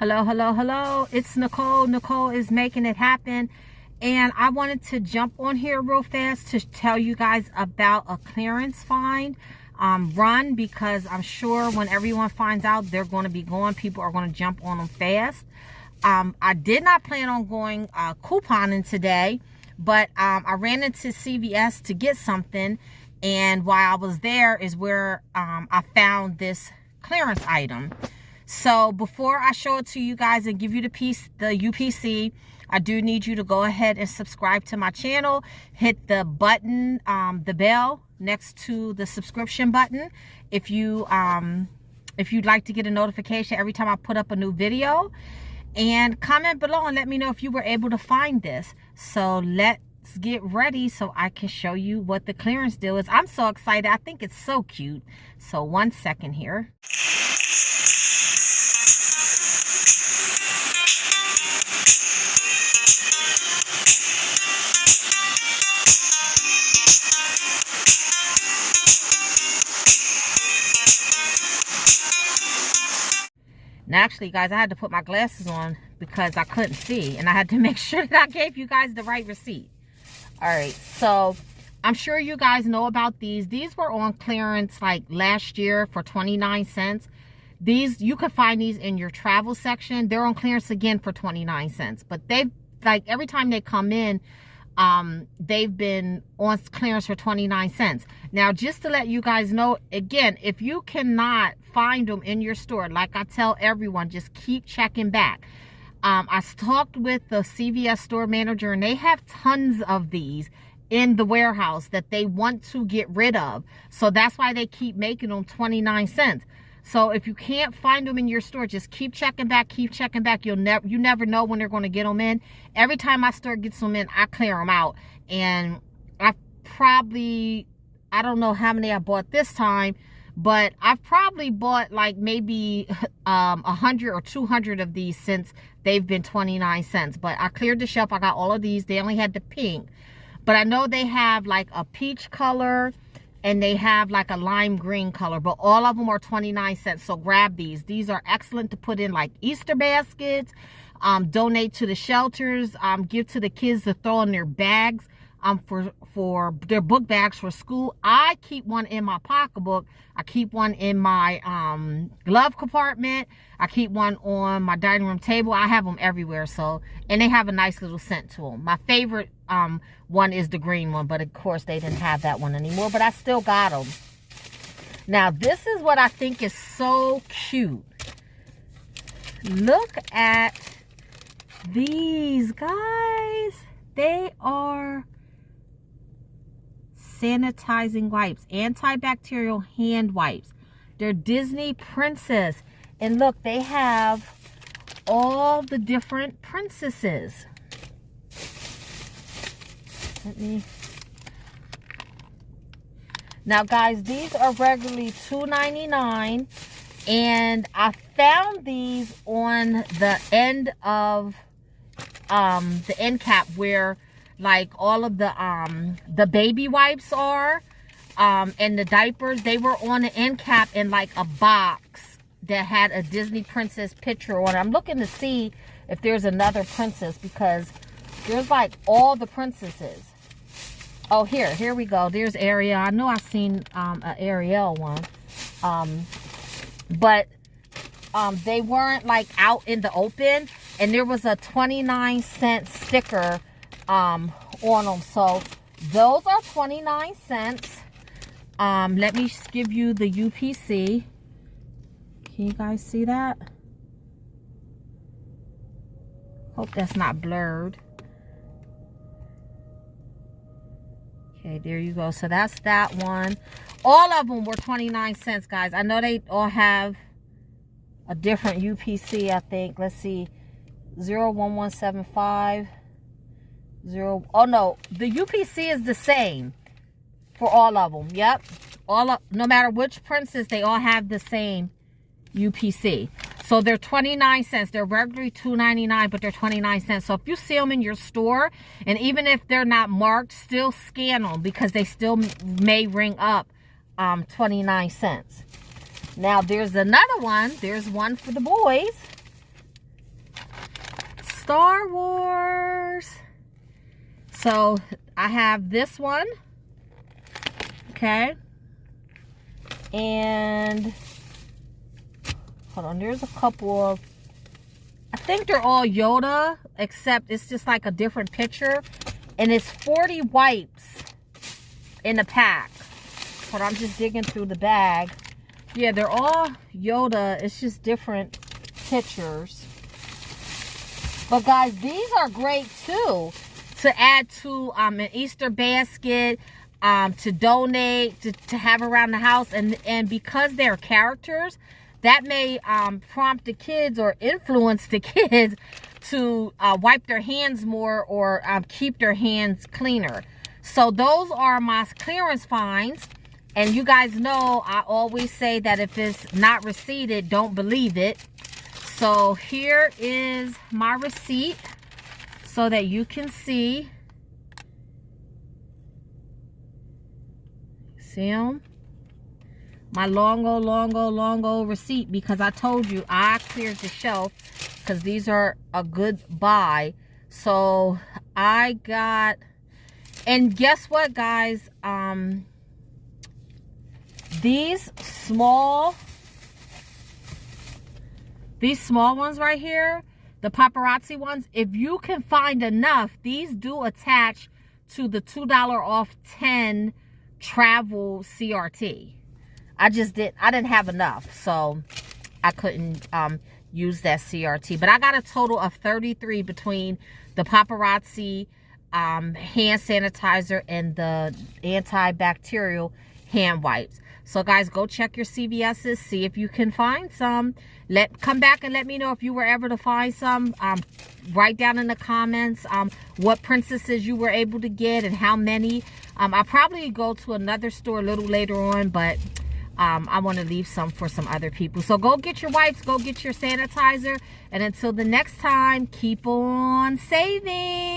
Hello, hello, hello. It's Nicole. Nicole is making it happen. And I wanted to jump on here real fast to tell you guys about a clearance find run, because I'm sure when everyone finds out they're going to be going, people are going to jump on them fast. I did not plan on going couponing today, but I ran into CVS to get something. And while I was there is where I found this clearance item. So before I show it to you guys and give you the UPC, I do need you to go ahead and subscribe to my channel. Hit the button, the bell next to the subscription button if you'd like to get a notification every time I put up a new video. And comment below and let me know if you were able to find this. So let's get ready so I can show you what the clearance deal is. I'm so excited. I think it's so cute. So 1 second here. Now, actually, guys, I had to put my glasses on because I couldn't see. And I had to make sure that I gave you guys the right receipt. All right. So, I'm sure you guys know about these. These were on clearance like last year for 29 cents. These, you can find these in your travel section. They're on clearance again for 29 cents. But they've, like, every time they come in, they've been on clearance for 29 cents. Now, just to let you guys know, again, if you cannot find them in your store, like I tell everyone, just keep checking back. I talked with the CVS store manager, and they have tons of these in the warehouse that they want to get rid of. So that's why they keep making them 29 cents. So if you can't find them in your store, just keep checking back, keep checking back. You never know when they're going to get them in. Every time my store gets them in, I clear them out. And I don't know how many I bought this time, but I've probably bought like maybe 100 or 200 of these since they've been 29 cents. But I cleared the shelf. I got all of these. They only had the pink. But I know they have like a peach color, and they have like a lime green color, but all of them are 29 cents. So grab these. These are excellent to put in like Easter baskets, donate to the shelters, give to the kids to throw in their bags, for their book bags for school. I keep one in my pocketbook. I keep one in my glove compartment. I keep one on my dining room table. I have them everywhere. So, and they have a nice little scent to them. My favorite one is the green one, but of course they didn't have that one anymore, but I still got them. Now, this is what I think is so cute. Look at these, guys. They are sanitizing wipes, antibacterial hand wipes. They're Disney princess. And look, they have all the different princesses. Now, guys, these are regularly $2.99, and I found these on the end of the end cap where like all of the baby wipes are, and the diapers. They were on the end cap in like a box that had a Disney princess picture on it. I'm looking to see if there's another princess, because there's like all the princesses. Oh, here we go. There's Ariel. I know I've seen an Ariel one, but they weren't like out in the open, and there was a 29 cent sticker on them. So those are 29 cents. Let me give you the UPC. Can you guys see that? Hope that's not blurred. Okay, there you go. So that's that one. All of them were 29 cents, guys. I know they all have a different UPC, I think. Let's see. 01175. Oh no, the UPC is the same for all of them. Yep. No matter which princess, they all have the same UPC. So they're 29 cents. They're regularly $2.99, but they're 29 cents. So if you see them in your store, and even if they're not marked, still scan them, because they still may ring up 29 cents. Now there's another one. There's one for the boys. Star Wars. So I have this one. Okay. And hold on, there's a couple of, I think they're all Yoda, except it's just like a different picture. And it's 40 wipes in a pack. But I'm just digging through the bag. Yeah, they're all Yoda. It's just different pictures. But guys, these are great too to add to an Easter basket, to donate, to have around the house. And because they're characters, that may prompt the kids or influence the kids to wipe their hands more or keep their hands cleaner. So those are my clearance finds. And you guys know I always say that if it's not receipted, don't believe it. So here is my receipt so that you can see. See them? My long receipt, because I told you I cleared the shelf because these are a good buy. So I got, and guess what, guys? These small ones right here, the paparazzi ones, if you can find enough, these do attach to the $2 off 10 travel CRT. I didn't have enough, so I couldn't use that CRT. But I got a total of 33 between the paparazzi hand sanitizer and the antibacterial hand wipes. So guys, go check your CVS's, see if you can find some. Come back and let me know if you were able to find some. Write down in the comments what princesses you were able to get and how many. I'll probably go to another store a little later on, but I want to leave some for some other people. So go get your wipes, go get your sanitizer, and until the next time, keep on saving.